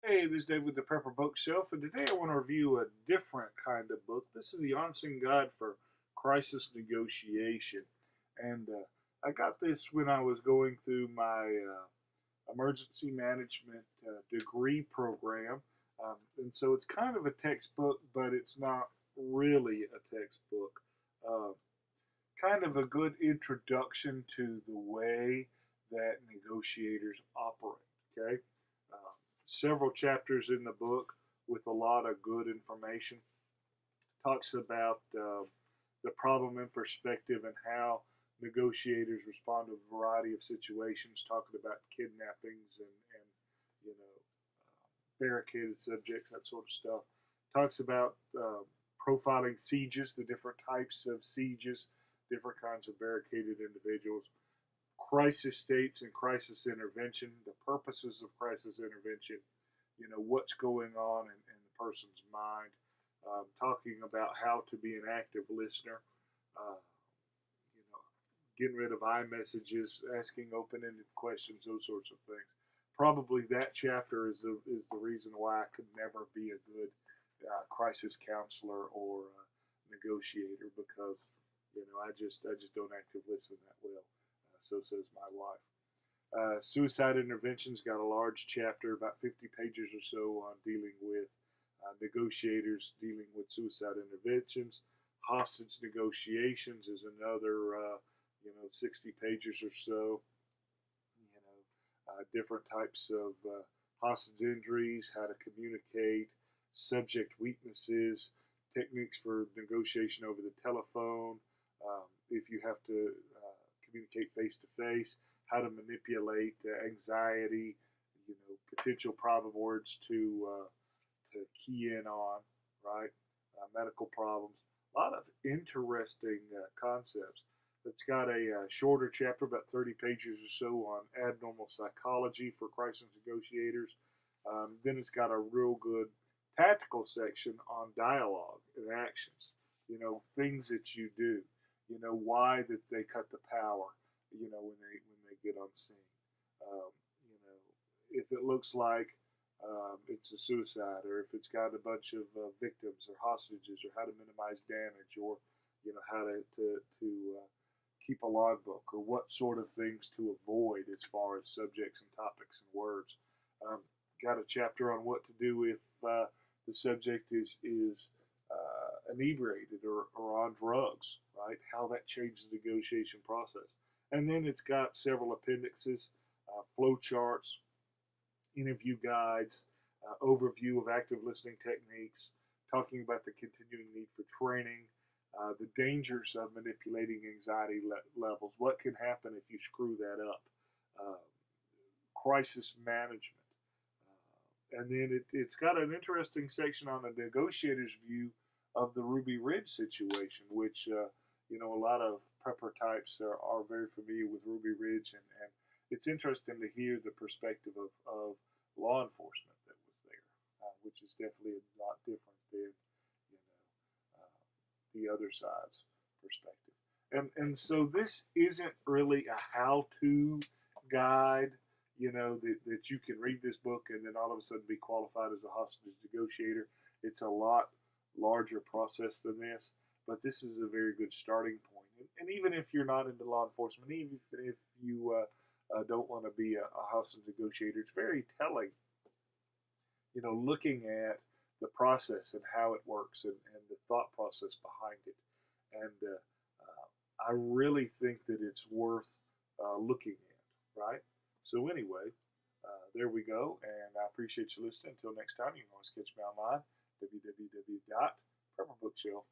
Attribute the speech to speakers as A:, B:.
A: Hey, this is Dave with the Prepper Bookshelf, and today I want to review a different kind of book. This is the Onsen Guide for Crisis Negotiation, and I got this when I was going through my emergency management degree program, and so it's kind of a textbook, but it's not really a textbook. Uh, Kind of a good introduction to the way that negotiators operate. Okay, um, several chapters in the book with a lot of good information. Talks about the problem in perspective and how negotiators respond to a variety of situations. Talking about kidnappings and you know barricaded subjects, that sort of stuff. Talks about profiling sieges, the different types of sieges, different kinds of barricaded individuals, crisis states and crisis intervention, the purposes of crisis intervention, what's going on in the person's mind, talking about how to be an active listener, uh, you know, getting rid of iMessages, asking open-ended questions, those sorts of things. Probably that chapter is the reason why I could never be a good crisis counselor or negotiator because I just don't actively listen that well. So says my wife. Suicide intervention's got a large chapter, about 50 pages or so, on dealing with negotiators dealing with suicide interventions. Hostage negotiations is another, 60 pages or so. Different types of hostage injuries, how to communicate, subject weaknesses, techniques for negotiation over the telephone, if you have to communicate face to face, how to manipulate anxiety, potential problem words to key in on, right? Medical problems, a lot of interesting concepts. It's got a shorter chapter, about 30 pages or so, on abnormal psychology for crisis negotiators. Then it's got a real good tactical section on dialogue and actions. Things that you do. Why that they cut the power. When they get on scene. Um, if it looks like it's a suicide, or if it's got a bunch of victims or hostages, or how to minimize damage, or how to keep a logbook, or what sort of things to avoid as far as subjects and topics and words. Um, got a chapter on what to do if the subject is inebriated or on drugs, right? How that changes the negotiation process. And then it's got several appendixes, flow charts, interview guides, overview of active listening techniques, talking about the continuing need for training, the dangers of manipulating anxiety levels, what can happen if you screw that up, uh, crisis management. And then it's got an interesting section on the negotiator's view of the Ruby Ridge situation, which, a lot of prepper types are very familiar with Ruby Ridge, and it's interesting to hear the perspective of law enforcement that was there, which is definitely a lot different than the other side's perspective. And so this isn't really a how-to guide, that you can read this book and then all of a sudden be qualified as a hostage negotiator. It's a lot larger process than this, but this is a very good starting point. And even if you're not into law enforcement, even if you don't want to be a hostage negotiator, it's very telling, looking at the process and how it works, and the thought process behind it. And I really think that it's worth looking at, right? So anyway, there we go, and I appreciate you listening. Until next time, you can always catch me online, www.prepperbookshelf.com.